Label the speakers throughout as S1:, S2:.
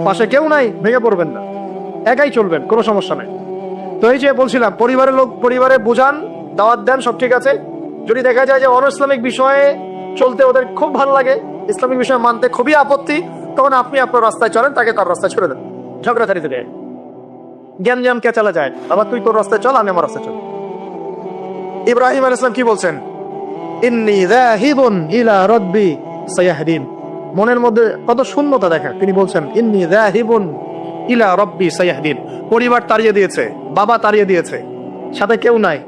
S1: পাশে কেউ নাই, ভেঙে পড়বেন না, একাই চলবেন, কোনো সমস্যা নাই। তো এই যে বলছিলাম, পরিবারের লোক পরিবারে বোঝান, দাওয়াত দেন, সব ঠিক আছে। যদি দেখা যায় যে অন ইসলামিক বিষয়ে চলতে ওদের খুব ভালো লাগে, ইসলামিক বিষয় মানতে খুবই আপত্তি, তখন আপনি আপনার রাস্তায় চলেন, তাকে তার রাস্তায় ছেড়ে দেন। ঝগড়াঝাড়ি থেকে জ্ঞান জ্ঞান কে চালা যায়, আবার তুই তোর রাস্তায় চল, আমি আমার রাস্তায় চল। ইব্রাহিম আলাইহিস সালাম কি বলছেন? ইন্নী যাহিবুন ইলা রাব্বি সায়াহদিন। মনের মধ্যে কত শূন্যতা দেখা, তিনি বলছেন ইন্নী যাহিবুন ইলা রাব্বি সায়াহদিন। পরিবার তাড়িয়ে দিয়েছে, বাবা তাড়িয়ে দিয়েছে, সাথে কেউ নাই,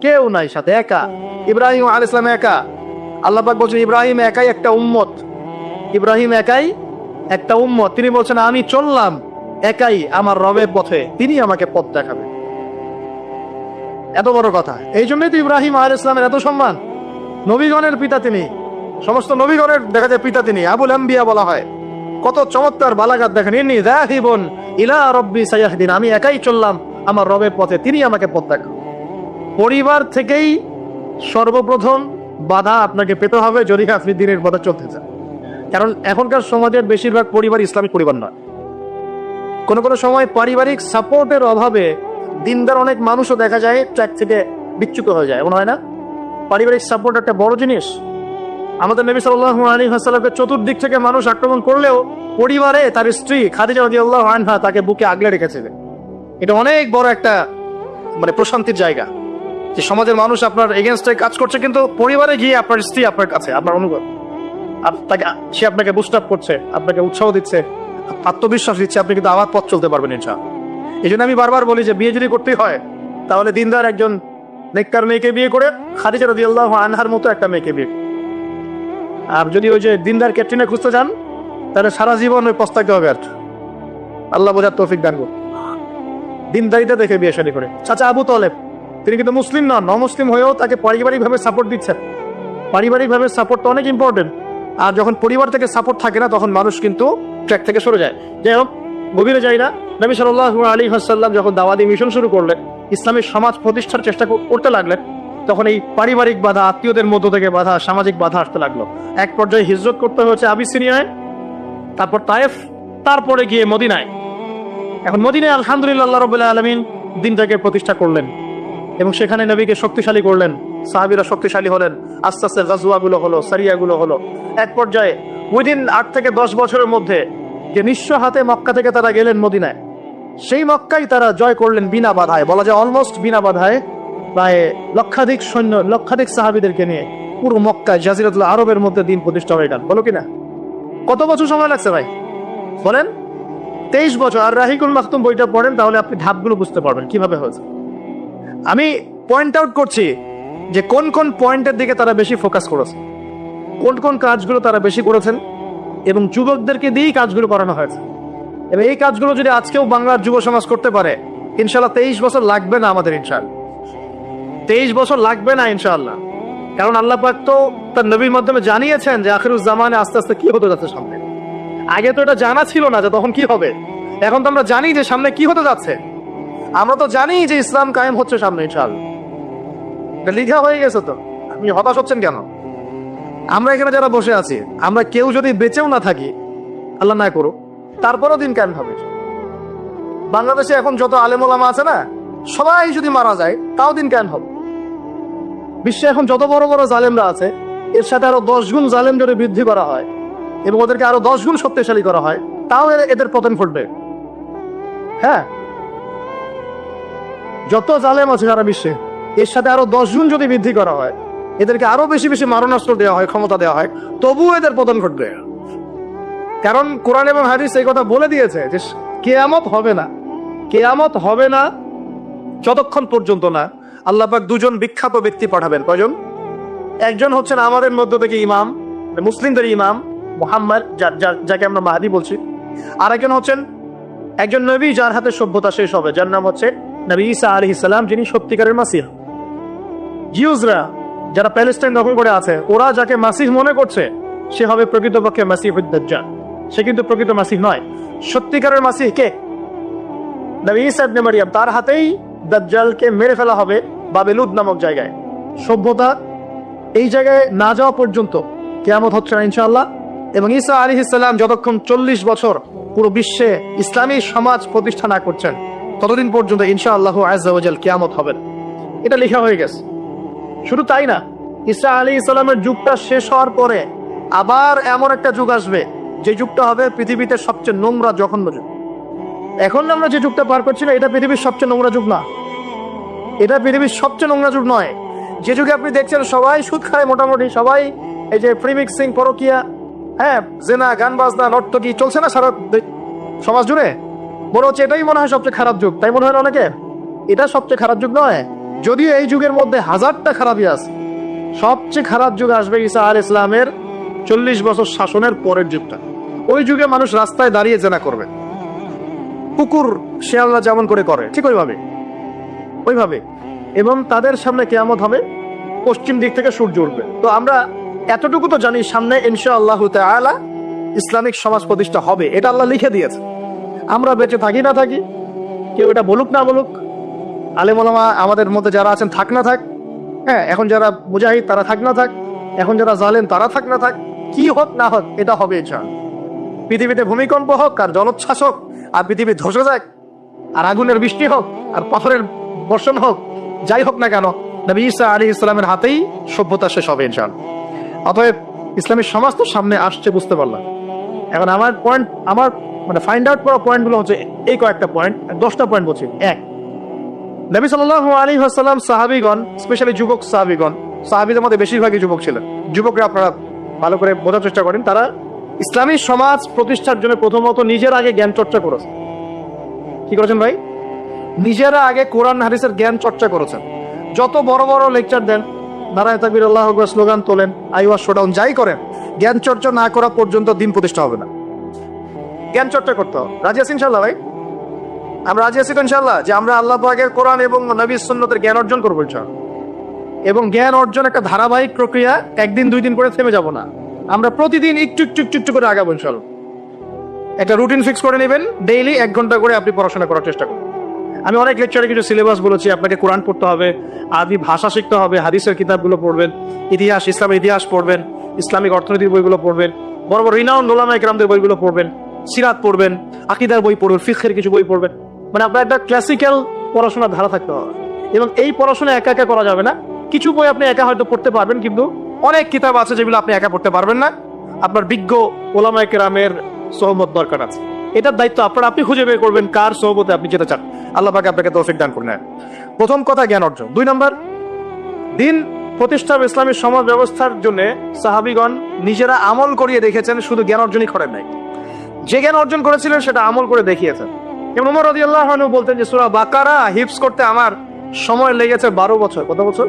S1: কেউ নাই সাথে, একা। ইব্রাহিম আলাইহিস সালাম একা। আল্লাহ পাক বলছেন ইব্রাহিম একাই একটা উম্মত, ইব্রাহিম একাই একটা উম্মত। তিনি বলছেন আমি চললাম একাই আমার রবের পথে, তিনি আমাকে পথ দেখাবে। এত বড় কথা। এই জন্যই তো ইব্রাহিম আলাইহিস সালামের এত সম্মান। নবীগণের পিতা তিনি, সমস্ত নবীগণের দেখা যায় পিতা তিনি, আবুল আম্বিয়া বলা হয়। কত চমৎকার বালাগাত দেখেন। ইন্নী যাহিবুন ইলা রাব্বি সায়াহদিন, আমি একাই চললাম আমার রবের পথে, তিনি আমাকে পথ দেখাবেন। পরিবার থেকেই সর্বপ্রথম বাধা আপনাকে পেতে হবে যদি আপনি দিনের পথে চলতে চান। কারণ এখনকার সমাজের বেশিরভাগ পরিবার ইসলামিক পরিবার নয়। কোনো কোনো সময় পারিবারিক সাপোর্টের অভাবে দিনদার অনেক মানুষও দেখা যায় ট্র্যাক থেকে বিচ্যুত হয়ে যায়, এমন হয় না? পারিবারিক সাপোর্ট একটা বড় জিনিস। আমাদের নবী সাল্লাল্লাহু আলাইহি ওয়াসাল্লামের চতুর্দিক থেকে মানুষ আক্রমণ করলেও পরিবারে তার স্ত্রী খাদিজা রাদিয়াল্লাহু আনহা তাকে বুকে আগলে রেখেছিলেন। এটা অনেক বড় একটা প্রশান্তির জায়গা, যে সমাজের মানুষ আপনার এগেনস্টে কাজ করছে, কিন্তু পরিবারে গিয়ে আপনার স্ত্রী আপনার কাছে, আপনার অনুভব, সে আপনাকে বুস্ট আপ করছে, আপনাকে উৎসাহ দিচ্ছে, আত্মবিশ্বাস দিচ্ছে, আপনি কিন্তু আবার পথ চলতে পারবেন ইনশাআল্লাহ। এই জন্য আমি বারবার বলি যে বিয়ে যদি করতেই হয় তাহলে দিনদার একজন নেককার মেয়েকে বিয়ে করে খাদিজা রাদিয়াল্লাহু আনহার মতো একটা মেয়েকে বিয়ে। আর যদি ওই যে দিনদার ক্যাটরিনা খুঁজতে যান তাহলে সারা জীবন ওই পস্তাতে হবে। আর আল্লাহ বোঝার তৌফিক দান করুন। দিনদারিতা দেখে বিয়ে শাদী করে। চাচা আবু তালেব তিনি কিন্তু মুসলিম নন, নমুসলিম হয়েও তাকে পারিবারিকভাবে সাপোর্ট দিচ্ছেন। পারিবারিকভাবে সাপোর্টটা অনেক ইম্পর্টেন্ট। আর যখন পরিবার থেকে সাপোর্ট থাকে না তখন মানুষ কিন্তু ট্র্যাক থেকে সরে যায়। যাই হোক, গভীরে যাই না। নবী সাল্লাল্লাহু আলাইহি ওয়াসাল্লাম যখন দাওয়াতি মিশন শুরু করলেন, ইসলামের সমাজ প্রতিষ্ঠার চেষ্টা করতে লাগলেন, তখন এই পারিবারিক বাধা, আত্মীয়দের মধ্য থেকে বাধা, সামাজিক বাধা আসতে লাগলো। এক পর্যায়ে হিজরত করতে হয়েছে আবিসিনিয়ায়, তারপর তায়েফ, তারপরে গিয়ে মদিনায়। এখন মদিনায় আলহামদুলিল্লাহ আল্লাহ রাব্বুল আলামিন দিনটাকে প্রতিষ্ঠা করলেন এবং সেখানে নবীকে শক্তিশালী করলেন, সাহাবীরা শক্তিশালী হলেন, আস্তে আস্তে গাজওয়াগুলো হলো, সারিয়াগুলো হলো। এক পর্যায়ে উইদিন 8 থেকে 10 বছরের মধ্যে যে নিঃস্ব হাতে মক্কা থেকে তারা গেলেন মদিনায়, সেই মক্কাই তারা জয় করলেন বিনা বাধায়, বলা যায় অলমোস্ট বিনা বাধায়। প্রায় লক্ষাধিক সৈন্য, লক্ষাধিক সাহাবীদেরকে নিয়ে পুরো মক্কায়, জাজিরাতুল আরবের মধ্যে দিন প্রতিষ্ঠা হয়ে গেল। বলো কিনা? কত বছর সময় লাগছে ভাই বলেন? 23 বছর। আর রাহিকুল মাকতুম বইটা পড়েন তাহলে আপনি ধাপগুলো বুঝতে পারবেন কিভাবে হয়েছে। আমি পয়েন্ট আউট করছি যে কোন কোন পয়েন্টের দিকে তারা বেশি ফোকাস করেছে, কোন কোন কাজগুলো তারা বেশি করেছেন, এবং যুবকদেরকে দিয়েই কাজগুলো করানো হয়েছে। এবং এই কাজগুলো যদি আজকেও বাংলার যুব সমাজ করতে পারে, ইনশাল্লাহ 23 বছর লাগবে না আমাদের, ইনশাল্লাহ 23 বছর লাগবে না ইনশাআল্লাহ। কারণ আল্লাহ পাক তো তার নবীর মাধ্যমে জানিয়েছেন যে আখিরুজ জামানে আস্তে আস্তে কি হতে যাচ্ছে সামনে। আগে তো এটা জানা ছিল না যে তখন কি হবে, এখন তো আমরা জানি যে সামনে কি হতে যাচ্ছে। আমরা তো জানি যে ইসলাম কায়েম হচ্ছে সামনে ইনশাআল্লাহ, এটা লিখা হয়ে গেছে। তো আপনি হতাশ হচ্ছেন কেন? আমরা এখানে যারা বসে আছি, আমরা কেউ যদি বেঁচেও না থাকি, আল্লাহ না করুক, তারপরও দিন কায়েম হবে। বাংলাদেশে এখন যত আলেম ওলামা আছে না, সবাই যদি মারা যায় তাও দিন কায়েম হবে। বিশ্বে এখন যত বড় বড় জালেমরা আছে, এর সাথে আরো 10 গুণ জালেম যদি বৃদ্ধি করা হয় এবং ওদেরকে আরো 10 গুণ শক্তিশালী করা হয়, তাও এদের পতন ঘটবে। হ্যাঁ, যত জালেম আছে সারা বিশ্বে, এর সাথে আরো 10 গুণ যদি বৃদ্ধি করা হয়, এদেরকে আরো বেশি বেশি মারণাস্ত্র দেওয়া হয়, ক্ষমতা দেওয়া হয়, তবুও এদের পতন ঘটবে। কারণ কোরআন এবং হাদিস এই কথা বলে দিয়েছে যে কিয়ামত হবে না, কিয়ামত হবে না যতক্ষণ পর্যন্ত না আল্লাহ পাক 2জন বিখ্যাত ব্যক্তি পাঠাবেন। কয়জন? একজন হচ্ছেন আমাদের মধ্য থেকে ইমাম, মুসলিমদের ইমাম মুহাম্মদ, যাকে আমরা মাহদী বলছি। আর একজন হচ্ছেন একজন নবী যার হাতে সভ্যতা শেষ হবে, যার নাম হচ্ছে নবী ঈসা আলাইহিস সালাম, যিনি সত্যিকারের মাসিহ। জিউসরা যারা প্যালেস্টাইন দখল করে আছে, ওরা যাকে মাসিহ মনে করছে সে হবে প্রকৃতপক্ষে মাসিহুদ দাজ্জাল। সে কিন্তু প্রকৃত মাসিহ নয়। সত্যিকারের মাসিহ কে? নবী ঈসা ইবনে মারইয়াম। তার হাতেই দাজ্জালকে মেরে ফেলা হবে বাবেলুদ নামক জায়গায়। সভ্যতা এই জায়গায় না যাওয়া পর্যন্ত কিয়ামত হচ্ছে না ইনশাআল্লাহ। এবং ঈসা আলাইহিস সালাম যতক্ষণ 40 বছর পুরো বিশ্বে ইসলামী সমাজ প্রতিষ্ঠা না করছেন, ততদিন পর্যন্ত ইনশাআল্লাহ আযজা ওয়া জাল কিয়ামত হবে না। এটা লেখা হয়ে গেছে। শুধু তাই না, ঈসা আলাইহিস সালামের যুগটা শেষ হওয়ার পরে আবার এমন একটা যুগ আসবে, যে যুগটা হবে পৃথিবীতে সবচেয়ে নোংরা জঘন্য যুগ। এখন আমরা যে যুগটা পার করছি না, এটা পৃথিবীর সবচেয়ে নোংরা যুগ না, এটা পৃথিবীর সবচেয়ে নোংরা যুগ নয়। যে যুগে আপনি দেখছেন সবাই সুদ খায়, মোটামুটি সবাই এই যে প্রিমিক্সিং, পরকিয়া, হ্যাঁ, জেনা, গান বাজনা, নর্তকী চলছে না সারা সমাজ জুড়ে, মনে হচ্ছে এটাই মনে হয় সবচেয়ে খারাপ যুগ, তাই মনে হয় অনেকে। এটা সবচেয়ে খারাপ যুগ নয়, যদিও এই যুগের মধ্যে হাজারটা খারাপই আছে। সবচেয়ে খারাপ যুগ আসবে ঈসা আলাইহিস সালামের 40 বছর শাসনের পরের যুগটা। ওই যুগে মানুষ রাস্তায় দাঁড়িয়ে জেনা করবে, কুকুর শেয়ালরা যেমন করে করে ঠিক ওইভাবে, এবং তাদের সামনে কিয়ামত হবে, পশ্চিম দিক থেকে সূর্য উঠবে। তো আমরা এতটুকু তো জানি, সামনে ইনশাআল্লাহু তাআলা ইসলামিক সমাজ প্রতিষ্ঠা হবে, এটা আল্লাহ লিখে দিয়েছে। আমরা বেঁচে থাকি না থাকি, কেউ এটা বলুক না বলুক, আলেম ওলামা আমাদের মধ্যে যারা আছেন থাক না থাক, হ্যাঁ, এখন যারা মুজাহিদ তারা থাক না থাক, এখন যারা জালেম তারা থাক না থাক, কি হোক না হোক এটা হবে ইনশাআল্লাহ। পৃথিবীতে ভূমিকম্প হোক আর জলোচ্ছ্বাস হোক আর পৃথিবী ধসে যাক আর আগুনের বৃষ্টি হোক আর পাথরের বর্ষণ হোক, যাই হোক না কেন, নবী ঈসা আলাইহিস সালামের হাতেই সভ্যতা শেষ হবে ইনশাআল্লাহ। অতএব ইসলামী সমাজ তো সামনে আসছে, বুঝতে পারলাম। এখন আমার মানে ফাইন্ড আউট করা পয়েন্টগুলো হচ্ছে এই কয়েকটা পয়েন্ট, 10টা পয়েন্ট বলছি। এক, নবী সাল্লাল্লাহু আলাইহি ওয়াসাল্লাম সাহাবীগণ, স্পেশালি যুবক সাহাবীগণ, সাহাবীদের মধ্যে বেশিরভাগই যুবক ছিলেন, যুবকরা আপনারা ভালো করে বোঝার চেষ্টা করেন, তারা ইসলামী সমাজ প্রতিষ্ঠার জন্য প্রথমত নিজের আগে জ্ঞান চর্চা করেছেন। কি করেছেন ভাই? নিজেরা আগে কোরআন হাদিসের জ্ঞান চর্চা করেছেন। যত বড় বড় লেকচার দেন, নারায়ে তাকবীর, আল্লাহু আকবার স্লোগান তোলেন, আইওয়াজ শোডাউন, যাই করেন, জ্ঞান চর্চা না করা পর্যন্ত দিন প্রতিষ্ঠা হবে না। জ্ঞান চর্চা করতে হবে। রাজি আছি ইনশাআল্লাহ ভাই? আমরা রাজি আছি তো ইনশাআল্লাহ যে আমরা আল্লাহ পাকের কোরআন এবং নবীর সুন্নতের জ্ঞান অর্জন করবো ইনশাআল্লাহ। এবং জ্ঞান অর্জন একটা ধারাবাহিক প্রক্রিয়া, একদিন দুই দিন করে থেমে যাব না। আমরা প্রতিদিন একটু একটু একটু একটু করে আগাবো ইনশাআল্লাহ। একটা রুটিন ফিক্স করে নেবেন, ডেইলি 1 ঘন্টা করে আপনি পড়াশোনা করার চেষ্টা করুন। আমি অনেক লেকচারে কিছু সিলেবাস বলেছি, আপনাকে কোরআন পড়তে হবে, আরবি ভাষা শিখতে হবে, হাদিসের কিতাবগুলো পড়বেন, ইতিহাস, ইসলামের ইতিহাস পড়বেন, ইসলামিক অর্থনীতির বইগুলো পড়বেন, বড় বড় রিনাউন্ড উলামায়ে কেরামদের বইগুলো পড়বেন, সিরাত পড়বেন, আকীদার বই পড়বেন, ফিকহের কিছু বই পড়বেন। মানে আপনার একটা ক্লাসিক্যাল পড়াশোনার ধারা থাকতে হবে। এবং এই পড়াশোনা একা একা করা যাবে না। কিছু বই আপনি একা হয়তো পড়তে পারবেন, কিন্তু অনেক কিতাব আছে যেগুলো আপনি একা পড়তে পারবেন না। আপনার বিজ্ঞ উলামায়ে কেরামের সোহবত দরকার আছে। এটার দায়িত্ব আপনি খুঁজে বের করবেন কার সোহবতে আপনি যেতে চান। আল্লাহ পাক আপনাকে তৌফিক দান করুন। প্রথম কথা জ্ঞান অর্জন। 2 নম্বর, দিন প্রতিষ্ঠা ইসলামী সমাজ ব্যবস্থার জন্য সাহাবীগণ নিজেরা আমল করিয়ে দেখেছেন, শুধু জ্ঞান অর্জনই করেন নাই, যে জ্ঞান অর্জন করেছিলেন সেটা আমল করে দেখিয়েছেন। যেমন ওমর রাদিয়াল্লাহু আনহু বলতেন যে সূরা বাকারা হিফজ করতে আমার সময় লেগেছে 12 বছর। কত বছর?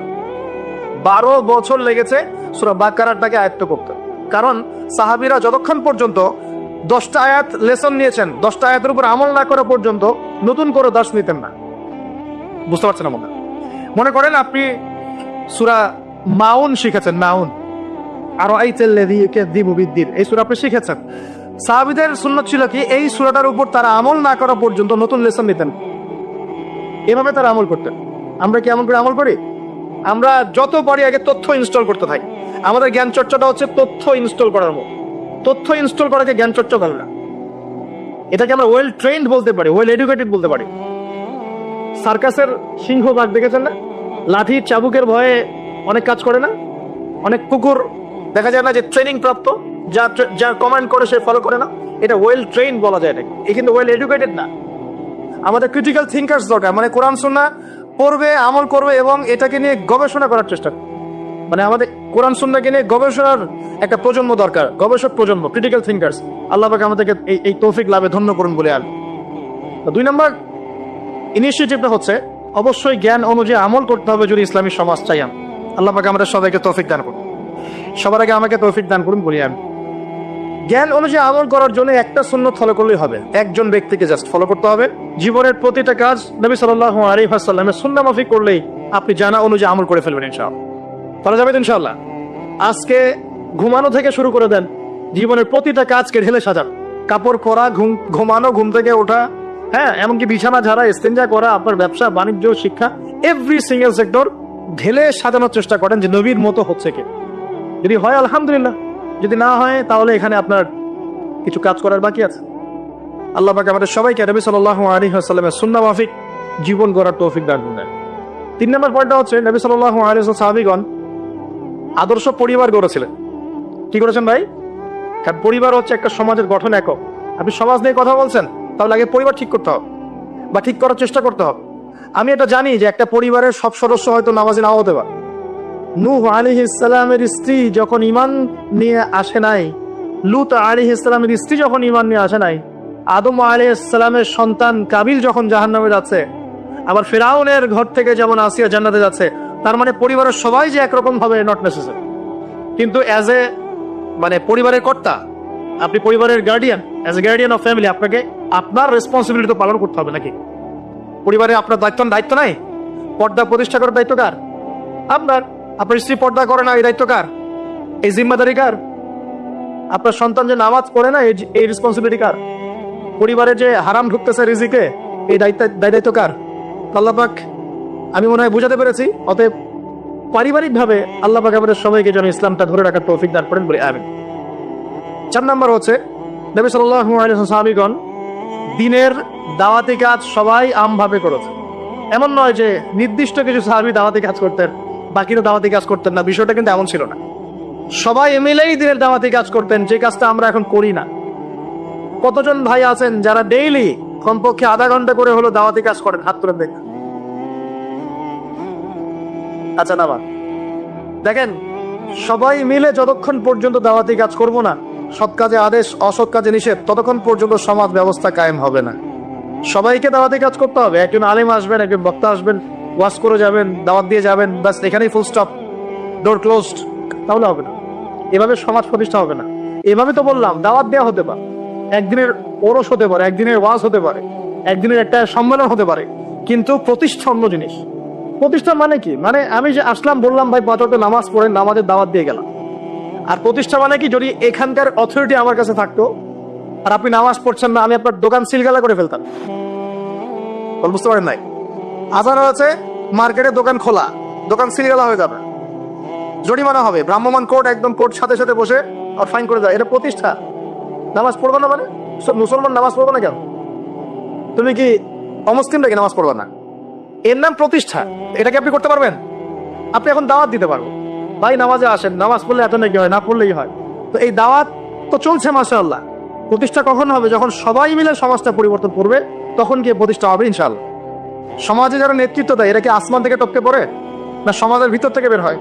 S1: 12 বছর লেগেছে সূরা বাকারাটাকে আয়ত্ত করতে। কারণ সাহাবীরা যতক্ষণ পর্যন্ত 10টা আয়াত লেসন নিয়েছেন, 10টা আয়াতের উপর আমল না করা পর্যন্ত নতুন করে দার্স নিতেন না। বুঝতে পারছেন না? মনে করেন আপনি সূরা মাউন শিখেছেন, মাউন, আর আইতাল্লাযী ইয়াকাযযিবু বিদ্দীন, এই সূরা আপনি শিখেছেন। সাহাবীদের সুন্নাত ছিল কি, এই সূরাটার উপর তারা আমল না করা পর্যন্ত নতুন লেসন নিতেন, এভাবে তারা আমল করতেন। আমরা কি এমন করে আমল করি? আমরা যত পারি আগে তথ্য ইনস্টল করতে থাকি। আমাদের জ্ঞান চর্চাটা হচ্ছে তথ্য ইনস্টল করার মতো। তথ্য ইনস্টল করাকে জ্ঞান চর্চা বলে না, এটাকে আমরা ওয়েল ট্রেন্ড বলতে পারি, ওয়েল এডুকেটেড বলতে পারি। সার্কাসের সিংহ বাঘ দেখেছেন না? লাঠি চাবুকের ভয়ে অনেক কাজ করে না? অনেক কুকুর দেখা যায় না যে ট্রেনিং প্রাপ্ত, যা কমান্ড করে সে ফলো করে না? এটা ওয়েল ট্রেন্ড বলা যায় এটাকে, এ কিন্তু ওয়েল এডুকেটেড না। আমাদের ক্রিটিক্যাল থিঙ্কার্স দরকার, মানে কোরআন সুন্নাহ পড়বে, আমল করবে এবং এটাকে নিয়ে গবেষণা করার চেষ্টা। মানে আমাদের কোরআন সুন্নাহকে নিয়ে গবেষণার একটা প্রজন্ম দরকার, গবেষক প্রজন্ম, ক্রিটিক্যাল থিঙ্কার্স। আল্লাহ পাক আমাদেরকে এই তৌফিক লাভে ধন্য করুন বলে আল। 2 নম্বর ইনিশিয়েটিভটা হচ্ছে অবশ্যই জ্ঞান অনুযায়ী আমল করতে হবে যদি ইসলামী সমাজ চাই। আল্লাহ পাক আমাদের সবাইকে তৌফিক দান করুন। সবার আগে আমাকে তৌফিক দান করুন বলি আমি। জ্ঞান অনুযায়ী আমল করার জন্য একটা সুন্নাত ফলো করলেই হবে, একজন ব্যক্তিকে জাস্ট ফলো করতে হবে। জীবনের প্রতিটা কাজ নবী সাল্লাল্লাহু আলাইহি ওয়াসাল্লামের সুন্নাহ মাফিক করলেই আপনি জানা অনুযায়ী আমল করে ফেলবেন ইনশাআল্লাহ। তাহলে যাবেন ইনশাআল্লাহ। আজকে ঘুমানো থেকে শুরু করে দেন, জীবনের প্রতিটা কাজকে ঢেলে সাজান। কাপড় পরা, ঘুমানো, ঘুম থেকে ওঠা, হ্যাঁ, এমনকি বিছানা ঝাড়া, ইস্তেঞ্জা করা, আপনার ব্যবসা বাণিজ্য, শিক্ষা, এভরি সিঙ্গেল সেক্টর ঢেলে সাজানোর চেষ্টা করেন যে নবীর মতো হচ্ছে কি। যদি হয় আলহামদুলিল্লাহ, যদি না হয় তাহলে এখানে আপনার কিছু কাজ করার বাকি আছে। আল্লাহ পাক আমাদের সবাইকে নবী সাল্লাল্লাহু আলাইহি ওয়াসাল্লামের সুন্নাহ মাফিক জীবন গড়ার তৌফিক দান করুন। 3 নম্বর পয়েন্টটা হচ্ছে নবী সাল্লাল্লাহু আলাইহি ওয়াসাল্লাম সাহাবীগণ আদর্শ পরিবার গড়েছিলেন। কি করেছেন ভাই? কারণ পরিবার হচ্ছে একটা সমাজের গঠন একক। আপনি সমাজ নিয়ে কথা বলছেন, তাহলে আগে পরিবার ঠিক করতে হবে বা ঠিক করার চেষ্টা করতে হবে। আমি এটা জানি যে একটা পরিবারের সব সদস্য হয়তো নামাজি নাও হতে পারে। নূহ আলাইহিস সালামের স্ত্রী যখন ঈমান নিয়ে আসে নাই, লূত আলাইহিস সালামের স্ত্রী যখন ঈমান নিয়ে আসে নাই, আদম আলাইহিস সালামের সন্তান কাবিল যখন জাহান্নামে যাচ্ছে, আবার ফিরাউনের ঘর থেকে যেমন আসিয়া জান্নাতে যাচ্ছে, তার মানে পরিবারের সবাই যে একরকম ভাবে নট নেসেসারি। কিন্তু অ্যাজ এ পরিবারের কর্তা, আপনি পরিবারের guardian, as a guardian of family, আপনাকে আপনার রেসপন্সিবিলিটি তো পালন করতে হবে নাকি? পরিবারে আপনার দায়িত্ব নাই? পর্দা প্রতিষ্ঠা করার দায়িত্ব কার? আপনার। আপনার স্ত্রী পর্দা করে না, এই দায়িত্ব কার? এই জিম্মাদারি কার? আপনার সন্তান যে নামাজ পড়ে না, এই রেসপন্সিবিলিটি কার? পরিবারে যে হারাম ঢুকতেছে রিজিকে, এই দায়িত্ব কার? আল্লাহ পাক, আমি মনে হয় বুঝাতে পেরেছি। অতএব পারিবারিক ভাবে আল্লাহ পাক আমাদের সবাইকে যেন ইসলামটা ধরে রাখার তৌফিক দান করেন বলে আমিন। 4 নম্বর হচ্ছে নবী সাল্লাল্লাহু আলাইহি ওয়াসাল্লাম সাহাবীগণ দ্বীনের দাওয়াতি কাজ সবাই আমভাবে করেছে। এমন নয় যে নির্দিষ্ট কিছু সাহাবী দাওয়াতি কাজ করতেন, বাকিরা দাওয়াতি কাজ করতেন না, বিষয়টা কিন্তু এমন ছিল না। সবাই মিলেই দ্বীনের দাওয়াতি কাজ করতেন, যে কাজটা আমরা এখন করি না। কতজন ভাই আছেন যারা ডেইলি কমপক্ষে আধা ঘন্টা করে হলো দাওয়াতি কাজ করেন? হাত তুলে দেখেন। আচ্ছা না, দেখেন, সবাই মিলে যতক্ষণ পর্যন্ত দাওয়াতি কাজ করব না, সৎ কাজে আদেশ অসৎ কাজে নিষেধ, ততক্ষণ পর্যন্ত সমাজ ব্যবস্থা কায়েম হবে না। সবাইকে দাওয়াতি কাজ করতে হবে। একজন আলেম আসবেন, একজন বক্তা আসবেন, ওয়াজ করে যাবেন, দাওয়াত দিয়ে যাবেন, বাস এখানেই ফুল স্টপ, ডোর ক্লোজড, তাহলে হবে না। এভাবে সমাজ প্রতিষ্ঠা হবে না। এভাবে তো বললাম দাওয়াত দেওয়া হতে পারে, একদিনের ওরস হতে পারে, একদিনের ওয়াজ হতে পারে, একদিনের একটা সম্মেলন হতে পারে, কিন্তু প্রতিষ্ঠা অন্য জিনিস। প্রতিষ্ঠা মানে কি? মানে আমি যে আসলাম, বললাম ভাই 5 ওয়াক্ত নামাজ পড়ে, নামাজের দাওয়াত দিয়ে গেলাম। আর প্রতিষ্ঠা মানে কি? যদি এখানকার অথরিটি আমার কাছে থাকতো আর আপনি নামাজ পড়ছেন না, আমি আপনার দোকান সিলগালা করে ফেলতাম। বুঝতে পারেন নাই? আজান হয়েছে, মার্কেটে দোকান খোলা, দোকান সিলগালা হয়ে যাবে, জরিমানা হবে, ভ্রাম্যমাণ কোর্ট একদম কোর্ট সাথে সাথে বসে আর ফাইন করে দেয়। এটা প্রতিষ্ঠা। নামাজ পড়বো না মানে? সব মুসলমান নামাজ পড়বো না কেন? তুমি কি অমুসলিম নাকি নামাজ পড়বা না? এর নাম প্রতিষ্ঠা। এটাকে আপনি করতে পারবেন? আপনি এখন দাওয়াত দিতে পারবো, ভাই নামাজে আসেন, নামাজ পড়লে এত নাকি হয়, না পড়লেই হয়। তো এই দাওয়াত তো চলছে মাশাআল্লাহ। প্রতিষ্ঠা কখন হবে? যখন সবাই মিলে সমাজটা পরিবর্তন করবে, তখন গিয়ে প্রতিষ্ঠা হবে ইনশাআল্লাহ। সমাজে যারা নেতৃত্ব দেয়, এরা কি আসমান থেকে টপকে পড়ে, না সমাজের ভিতর থেকে বের হয়?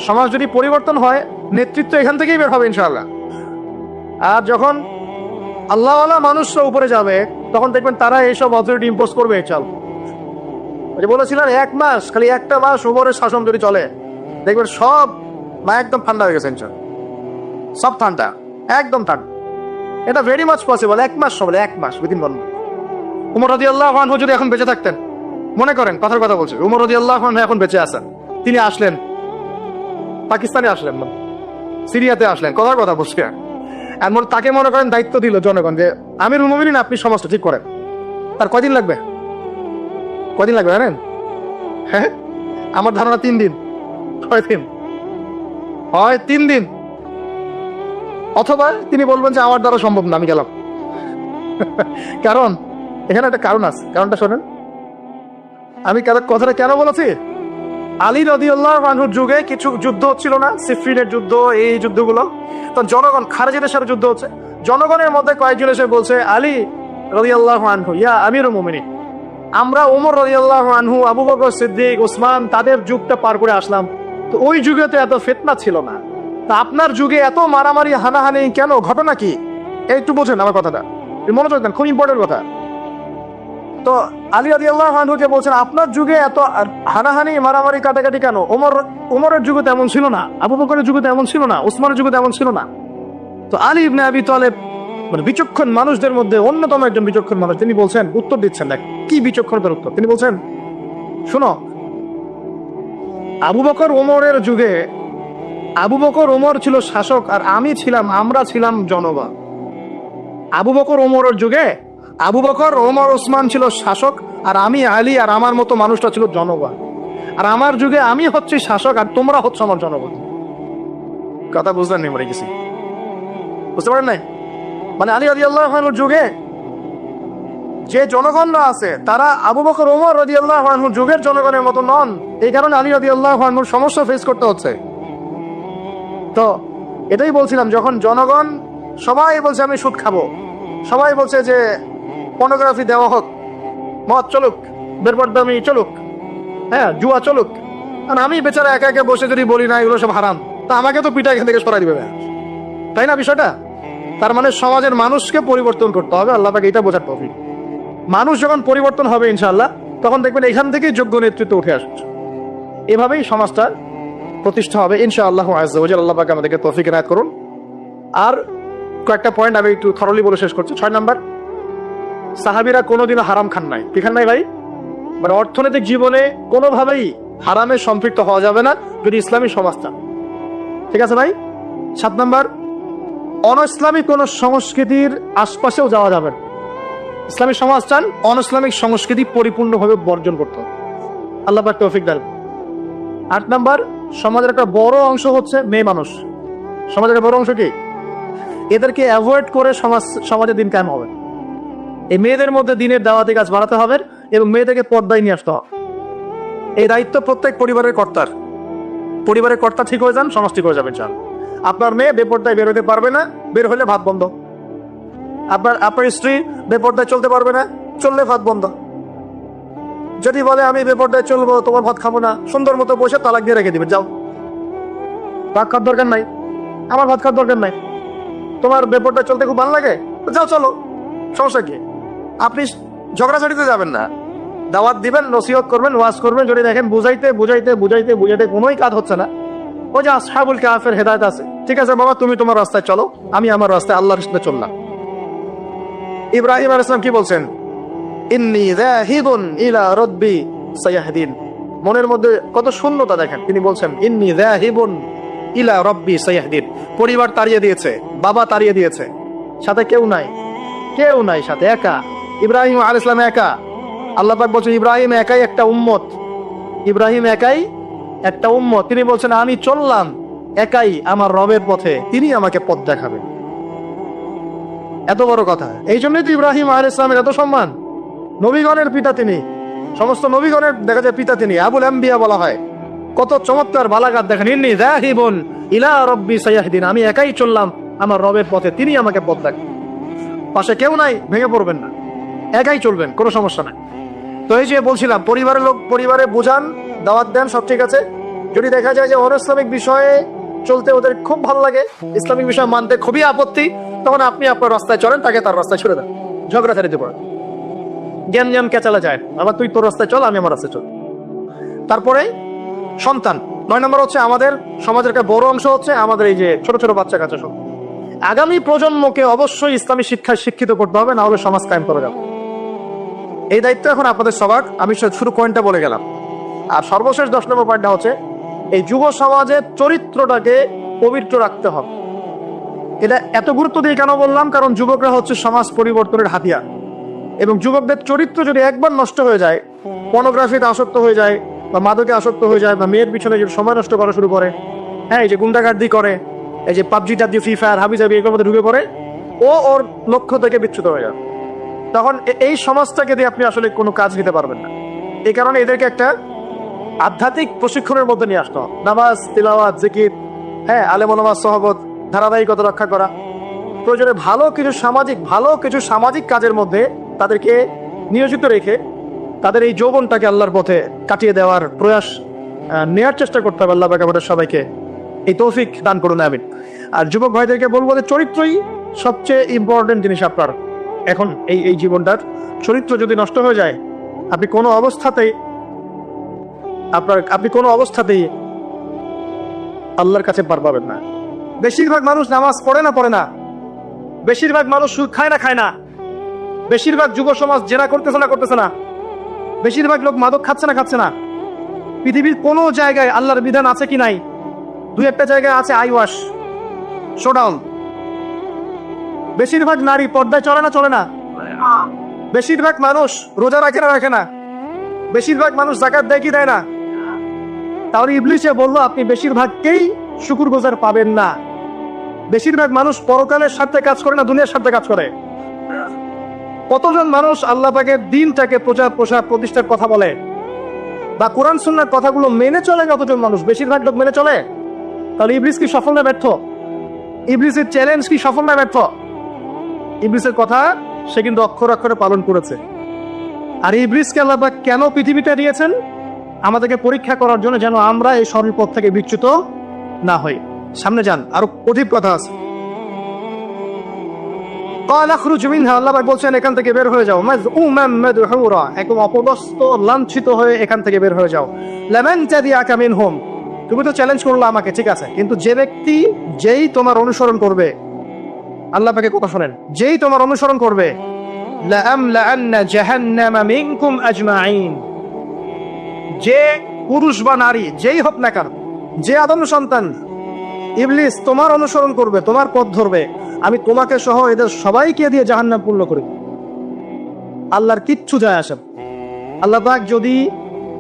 S1: সমাজ যদি পরিবর্তন হয়, নেতৃত্ব এখান থেকেই বের হবে ইনশাআল্লাহ। আর যখন আল্লাহওয়ালা মানুষরা উপরে যাবে, তখন দেখবেন তারা এইসব অথরিটি ইম্পোজ করবে। চল, বলেছিলেন 1 মাস, খালি একটা মাস উমরের শাসন যদি চলে, দেখবেন সব একদম ঠান্ডা হয়ে গেছে, সব ঠান্ডা, একদম ঠান্ডা। এটা ভেরি মাচ পসিবল। 1 মাস সব, 1 মাস উইদিন 1 মাস। উমর রাদিয়াল্লাহু আনহু যদি এখন বেঁচে থাকতেন, মনে করেন কথার কথা বলছি, উমর রাদিয়াল্লাহু আনহু এখন বেঁচে আছেন, তিনি আসলেন পাকিস্তানে, আসলেন সিরিয়াতে, আসলেন, কথার কথা বলছেন, আর তাকে মনে করেন দায়িত্ব দিল জনগণ যে আমিরুল মুমিনিন, আপনি সমাজটা ঠিক করেন। তার কয়দিন লাগবে? কয়দিন লাগবে জানেন? হ্যাঁ, আমার ধারণা 3 দিন। কয়দিন হয়? 3 দিন। অথবা তিনি বলবেন যে আমার দ্বারা সম্ভব না, আমি গেলাম। কারণ এখানে একটা কারণ আছে, কারণটা শোনেন। আমি কথাটা কেন বলেছি? আলী রাদিয়াল্লাহু আনহুর যুগে কিছু যুদ্ধ হচ্ছিল না, সিফিনের যুদ্ধ, এই যুদ্ধগুলো, তখন জনগণ, খারেজিদের সাথে যুদ্ধ হচ্ছে, জনগণের মধ্যে কয়েকজন এসে বলছে, আলী রাদিয়াল্লাহু আনহু, ইয়া আমিরুল মুমিনিন, আমরা ওমর রাদিয়াল্লাহু আনহু, আবু বকর সিদ্দিক, ওসমান, তাদের যুগটা পার করে আসলাম, তো ওই যুগে তো এত ফিতনা ছিল না, তা আপনার যুগে এত মারামারি হানাহানি কেন? ঘটনা কি? একটু বোঝেন আমার কথাটা, মনোযোগ দেন, খুব ইম্পর্টেন্ট কথা। তো আলী রাদিয়াল্লাহু আনহুকে বলছেন, আপনার যুগে এত হানাহানি মারামারি কাটাকাটি কেন? ওমরের যুগে তেমন ছিল না, আবু বকরের যুগে তেমন ছিল না, ওসমানের যুগে তেমন ছিল না। তো আলী ইবনে আবি তালেব, বিচক্ষণ মানুষদের মধ্যে অন্যতম একজন বিচক্ষণ মানুষ, তিনি বলছেন, উত্তর দিচ্ছেন, দেখ কি বিচক্ষণতার উত্তর। তিনি বলছেন, শোনো, আবু বকর ওমরের যুগে আবু বকর ওমর ছিল শাসক, আর আমরা ছিলাম জনগণ। আবু বকর ওমরের যুগে আবু বকর ওমর ওসমান ছিল শাসক, আর আমি আলী আর আমার মতো মানুষটা ছিল জনগণ। আর আমার যুগে আমি হচ্ছি শাসক, আর তোমরা হচ্ছ আমার জনগণ। কথা বুঝলেন? মরে গেছি, বুঝতে পারেন নাই? মানে আলী রাদিয়াল্লাহু আনহুর যুগে যে জনগণরা আছে তারা আবু বকর ওমর রাদিয়াল্লাহু আনহুর যুগের জনগণের মতো নন। এই কারণে আলী রাদিয়াল্লাহু আনহুর সমস্যা ফেস করতে হচ্ছে। তো এটাই বলছিলাম, যখন জনগণ সবাই বলছে আমি সুদ খাবো, সবাই বলছে যে পর্নোগ্রাফি দেওয়া হোক, মদ চলুক, বেপরদামি চলুক, হ্যাঁ জুয়া চলুক, আর আমি বেচারা একা একা বসে যদি বলি না এগুলো সব হারাম, তা আমাকে তো পিঠা এখান থেকে সরাই দিবে, তাই না বিষয়টা? তার মানে সমাজের মানুষকে পরিবর্তন করতে হবে। আল্লাহ পাক এটা বোঝার তৌফিক। মানুষ যখন পরিবর্তন হবে ইনশাআল্লাহ, তখন দেখবেন এখান থেকেই যোগ্য নেতৃত্ব উঠে আসছে। এভাবেই সমাজটা প্রতিষ্ঠা হবে ইনশাআল্লাহ আযজা ওয়া জাল্লা। আল্লাহ পাক আমাদেরকে তৌফিক এনায়েত করুন। আর কয়েকটা পয়েন্ট আমি একটু থরলি বলে শেষ করছি। 6 নাম্বার, সাহাবীরা কোনোদিনও হারাম খান নাই। কি খান নাই ভাই? মানে অর্থনৈতিক জীবনে কোনোভাবেই হারামে সম্পৃক্ত হওয়া যাবে না যদি ইসলামী সমাজ চান। ঠিক আছে ভাই? 7 নাম্বার, অনইসলামিক কোন সংস্কৃতির আশপাশেও যাওয়া যাবে না। ইসলামী সমাজ চান, অনইসলামিক সংস্কৃতি পরিপূর্ণভাবে বর্জন করতে হবে। আল্লাহ পাক তৌফিক দান। 8 নাম্বার, সমাজের একটা বড় অংশ হচ্ছে মেয়ে মানুষ। সমাজের একটা বড় অংশ কি? এদেরকে অ্যাভয়েড করে সমাজে দিন কায়েম হবে। এই মেয়েদের মধ্যে দিনের দাওয়াতি কাজ বাড়াতে হবে এবং মেয়েদেরকে পর্দায় নিয়ে আসতে হবে। এই দায়িত্ব প্রত্যেক পরিবারের কর্তার। পরিবারের কর্তা ঠিক হয়ে যান, সমাজ ঠিক হয়ে যাবে চান। আপনার মেয়ে বেপর্দায় বের হতে পারবে না, বের হলে ভাত বন্ধ। আপনার স্ত্রী বেপর্দায় চলতে পারবে না, চললে ভাত বন্ধ। যদি বলে আমি বেপর্দায় চলবো, তোমার ভাত খাবো না, সুন্দর মতো বসে তালাক দিয়ে রেখে দিবেন, যাও, ভাত খাওয়ার দরকার নাই, আমার ভাত খাওয়ার দরকার নাই। তোমার বেপর্দায় চলতে খুব ভালো লাগে, যাও চলো, সমস্যা কি? আপনি ঝগড়াঝাড়িতে যাবেন না, দাওয়াত দিবেন, নসিহত করবেন, ওয়াজ করবেন। যদি দেখেন বুঝাইতে বুঝাইতে বুঝাইতে বুঝাইতে কোনোই কাজ হচ্ছে না, ওই যে আসহাবুল কাহফের হেদায়েত আছে, ঠিক আছে বাবা তুমি তোমার রাস্তায় চলো, আমি আমার রাস্তায় আল্লাহর রাস্তায় চললাম। ইব্রাহিম আলাইহিস সালাম কি বলছেন? ইন্নী যাহিবুন ইলা রাব্বি সায়াহদিন। মনের মধ্যে কত শূন্যতা দেখেন, তিনি বলছেন ইন্নী যাহিবুন ইলা রাব্বি সায়াহদিন। পরিবার তাড়িয়ে দিয়েছে, বাবা তাড়িয়ে দিয়েছে, সাথে কেউ নাই, কেউ নাই সাথে, একা। ইব্রাহিম আলাইহিস সালাম একা। আল্লাহ পাক বলছেন ইব্রাহিম একাই একটা উম্মত, ইব্রাহিম একাই একটা উম্মত। তিনি বলছেন আমি চললাম একাই আমার রবের পথে, তিনি আমাকে পথ দেখাবেন। এত বড় কথা। এই জন্যই তো ইব্রাহিম আলাইহিস সালামের এত সম্মান। নবীগণের পিতা তিনি, সমস্ত নবীগণের দেখা যায় পিতা তিনি, আবুল আম্বিয়া বলা হয়। কত চমৎকার বালাগাত দেখেন। ইন্নী যাহিবুন ইলা রাব্বি সায়াহদিন, আমি একাই চললাম আমার রবের পথে, তিনি আমাকে পথ দেখাবেন। পাশে কেউ নাই, ভেঙে পড়বেন না, একাই চলবেন, কোনো সমস্যা নাই। তো এই যে বলছিলাম, পরিবারের লোক পরিবারে বোঝান, দাওয়াত দেন, সব ঠিক আছে। যদি দেখা যায় যে অনইসলামিক বিষয়ে চলতে ওদের খুব ভালো লাগে, ইসলামিক বিষয় মানতে খুবই আপত্তি, তখন আপনি আপনার রাস্তায় চলেন, তাকে তার রাস্তায় ছেড়ে দেন, ঝগড়া ছাড়িতে পড়েন। জ্ঞান জ্ঞান কেচালা যায়, আবার তুই তোর রাস্তায় চল, আমি আমার রাস্তায় চল। তারপরে সন্তান। 9 নম্বর হচ্ছে আমাদের সমাজের একটা বড় অংশ হচ্ছে আমাদের এই যে ছোট ছোট বাচ্চা কাচ্চা সব। আগামী প্রজন্মকে অবশ্যই ইসলামী শিক্ষায় শিক্ষিত করতে হবে, না হলে সমাজ কায়েম করা যাবে। এই দায়িত্ব এখন আপনাদের সবার। আমি শুরু পয়েন্টটা বলে গেলাম। আর সর্বশেষ 10 নম্বর পয়েন্টটা হচ্ছে এই যুব সমাজের চরিত্রটাকে পবিত্র রাখতে হবে। এটা এত গুরুত্ব দিয়ে কেন বললাম? কারণ যুবকরা হচ্ছে সমাজ পরিবর্তনের হাতিয়ার, এবং যুবকদের চরিত্র যদি একবার নষ্ট হয়ে যায়, পর্নোগ্রাফিতে আসক্ত হয়ে যায়, বা মাদকে আসক্ত হয়ে যায়, বা মেয়ের পিছনে যে সময় নষ্ট করা শুরু করে, হ্যাঁ এই যে গুন্ডাগার্দি করে, এই যে পাবজি টাবজি ফ্রি ফায়ার হাবিজাবি এগুলোর মধ্যে ঢুকে পড়ে, ও ওর লক্ষ্য থেকে বিচ্যুত হয়ে যায়, তখন এই সমাজটাকে দিয়ে আপনি আসলে কোনো কাজ নিতে পারবেন না। এই কারণে এদেরকে একটা আধ্যাত্মিক প্রশিক্ষণের মধ্যে নিয়ে আসতে হবে। নামাজ, তিলাওয়াত, জিকির, হ্যাঁ আলেম ওলামা সহবত, ধারাবাহিকতা রক্ষা করা, প্রয়োজনে ভালো কিছু সামাজিক কাজের মধ্যে তাদেরকে নিয়োজিত রেখে তাদের এই যৌবনটাকে আল্লাহর পথে কাটিয়ে দেওয়ার প্রয়াস নেওয়ার চেষ্টা করতে হবে। আল্লাহ পাক আমাদের সবাইকে এই তৌফিক দান করুন, আমিন। আর যুবক ভাইদেরকে বলবো যে চরিত্রই সবচেয়ে ইম্পর্টেন্ট জিনিস আপনার এখন এই জীবনটার। চরিত্র যদি নষ্ট হয়ে যায়, আপনি কোনো অবস্থাতেই আল্লাহর কাছে পার পাবেন না। বেশিরভাগ মানুষ নামাজ পড়ে না, বেশিরভাগ মানুষ সুদ খায় না, বেশিরভাগ যুব সমাজ জেনা করতেছে না, বেশিরভাগ লোক মাদক খাচ্ছে না। পৃথিবীর কোনো জায়গায় আল্লাহর বিধান আছে কি নাই? 2-1টা জায়গায় আছে আইওয়াশ, শোডাউন। বেশিরভাগ নারী পর্দায় চলে না, বেশিরভাগ মানুষ রোজা রাখে না, বেশিরভাগ মানুষ যাকাত দেয় কি দেয় না। তাহলে ইবলিসে বললো আপনি বেশিরভাগকেই শুকরগুজার পাবেন না। বেশিরভাগ মানুষ পরকালের স্বার্থে কাজ করে না, দুনিয়ার স্বার্থে কাজ করে। কতজন মানুষ আল্লাহ পাকের দিনটাকে প্রচার প্রসার প্রতিষ্ঠার কথা বলে বা কোরআন সুন্নাহর কথাগুলো মেনে চলে? কতজন মানুষ? বেশিরভাগ লোক মেনে চলে। তাহলে ইবলিস কি সফল না ব্যর্থ? ইবলিসের চ্যালেঞ্জ কি সফল না ব্যর্থ? ইবলিসের কথা সে কিন্তু অক্ষরে অক্ষরে পালন করেছে। আর ইবলিসকে আল্লাহ পাক কেন পৃথিবীতে দিয়েছেন? আমাদেরকে পরীক্ষা করার জন্য, যেন আমরা এই সরল পথ থেকে বিচ্যুত না হই। সামনে যান, আরো অধিক কথা আছে। আল্লাহ পাক বলছেন এখান থেকে বের হয়ে যাও, একদম অপদস্থ লাঞ্ছিত হয়ে এখান থেকে বের হয়ে যাও। তুমি তো চ্যালেঞ্জ করলো আমাকে, ঠিক আছে, কিন্তু যে ব্যক্তি যেই তোমার অনুসরণ করবে, আল্লাহ পাকে কথা শোনেন, যেই তোমার অনুসরণ করবে, যে পুরুষ বা নারী যেই হোক না কেন, যে আদম সন্তান, ইবলিস তোমার অনুসরণ করবে, তোমার পথ ধরবে, আমি তোমাকে সহ এদের সবাইকে দিয়ে জাহান্নাম পূর্ণ করি। আল্লাহর কিচ্ছু যায় আসে না। আল্লাহ পাক যদি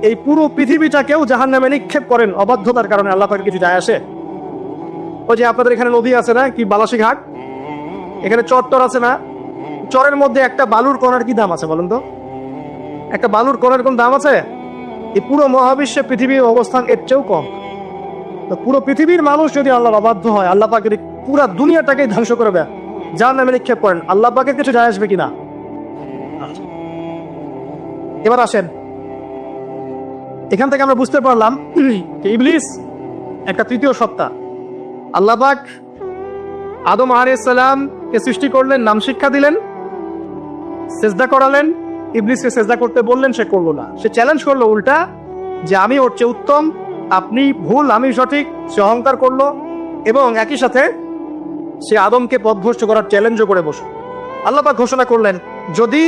S1: এই পুরো পৃথিবীটাকেও জাহান্নামে নিক্ষেপ করেন অবাধ্যতার কারণে, আল্লাহ পাকের কিছু যায় আসে? ওই যে আপনাদের এখানে নদী আছে না, কি বালাসী ঘাট, এখানে চর আছে না, চরের মধ্যে একটা বালুর কণার কি দাম আছে বলেন তো? একটা বালুর কণার কোন দাম আছে? এই পুরো মহাবিশ্বে পৃথিবীর অবস্থান এর চেয়েও কম। তো পুরো পৃথিবীর মানুষ যদি আল্লাহর অবাধ্য হয়, আল্লাহ পাক যদি পুরো দুনিয়াটাকেই ধ্বংস করে দেয়, জাহান্নামে নিক্ষেপ করেন, আল্লাহ পাকের কিছু যায় আসবে কিনা? এবার আসেন, এখান থেকে আমরা বুঝতে পারলাম যে ইবলিস একটা তৃতীয় সত্তা। আল্লাহ পাক আদম আলাইহিস সালামকে সৃষ্টি করলেন, নাম শিক্ষা দিলেন, সেজদা করালেন, ইবলিসকে সেজদা করতে বললেন, সে করলো না। সে চ্যালেঞ্জ করলো উল্টা, যে আমি ওর চেয়ে উত্তম, আপনি ভুল, আমি সঠিক। সে অহংকার করলো এবং একই সাথে সে আদমকে পথভ্রষ্ট করার চ্যালেঞ্জও করে বসল। আল্লাহ পাক ঘোষণা করলেন, যদি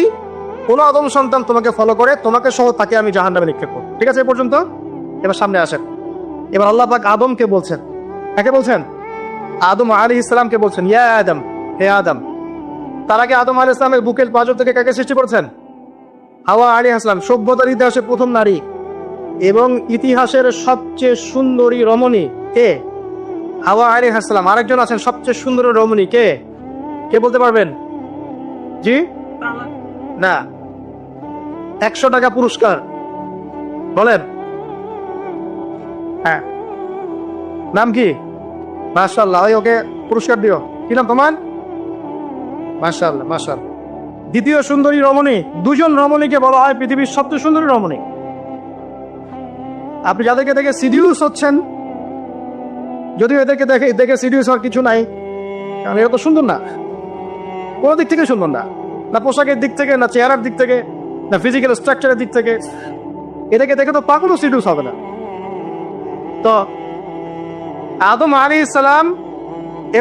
S1: কোনো আদম সন্তান তোমাকে ফলো করে, তোমাকে সহ তাকে আমি জাহান্নামে নিক্ষেপ করব। ঠিক আছে, এ পর্যন্ত? এবার সামনে আসেন। এবার আল্লাহ পাক আদমকে বলছেন, কাকে বলছেন? আদম আলাইহিস সালামকে বলছেন, ইয়া আদম, হে আদম। তার আগে আদম আলাইহিস সালামের বুকের পাঁজর থেকে কাকে সৃষ্টি করেছেন? হাওয়া আলাইহিস সালাম, সভ্যতার ইতিহাসে প্রথম নারী এবং ইতিহাসের সবচেয়ে সুন্দরী রমণী কে? হাওয়া আলাইহিস সালাম। আরেকজন আছেন সবচেয়ে সুন্দর রমণী, কে? কে বলতে পারবেন? জি না, 100 টাকা পুরস্কার বলেন। হ্যাঁ, নাম কি? মাশাআল্লাহ, ওই ওকে পুরস্কার দিও। কি নাম তোমার? মাশাআল্লাহ, মাশাআল্লাহ। দ্বিতীয় সুন্দরী রমণী, দুজন রমণীকে বলা হয় পৃথিবীর সবচেয়ে সুন্দরী রমণী। আপনি যাদেরকে দেখে সিডিউস হচ্ছেন, যদিও এদেরকে দেখে সিডিউস হওয়ার কিছু নাই, কারণ এরা তো সুন্দর না, কোনো দিক থেকে সুন্দর না, না পোশাকের দিক থেকে, না চেহারার দিক থেকে, না ফিজিক্যাল স্ট্রাকচারের দিক থেকে। এটাকে দেখে তো পাগলও সিডিউস হবে না। তো আদম আলাইহিস সালাম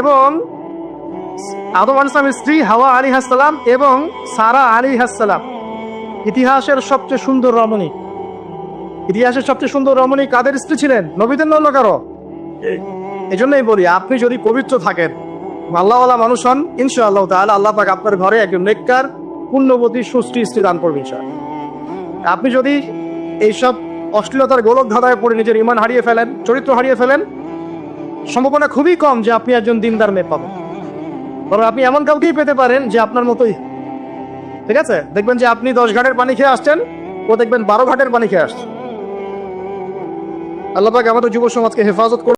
S1: এবং আদম আলাইহিস সালামের স্ত্রী হাওয়া আলাইহিস সালাম এবং সারা আলাইহিস সালাম ইতিহাসের সবচেয়ে সুন্দর রমণী। ইতিহাসের সবচেয়ে সুন্দর রমণী কাদের স্ত্রী ছিলেন? নবীদের না অন্য কারো? এই জন্যই বলি, আপনি যদি পবিত্র থাকেন, আল্লাহওয়ালা মানুষ হন, ইনশাআল্লাহ তাআলা আল্লাহ পাক আপনার ঘরে একজন নেককার, পুণ্যবতী, সুষ্টি স্ত্রী দান করবেন ইনশাআল্লাহ। আপনি যদি এইসব অশ্লীলতার গোলক ধাঁধায় পড়ে নিজের ঈমান হারিয়ে ফেলেন, চরিত্র হারিয়ে ফেলেন, সম্ভাবনা খুবই কম যে আপনি একজন দিনদার মেয়ে পাবেন। বরং আপনি এমন কাউকেই পেতে পারেন যে আপনার মতোই। ঠিক আছে, দেখবেন যে আপনি 10 ঘাটের পানি খেয়ে আসছেন, ও দেখবেন 12 ঘাটের পানি খেয়ে আসছে। আল্লাহ পাক আমাদের যুব সমাজকে হেফাজত করুন।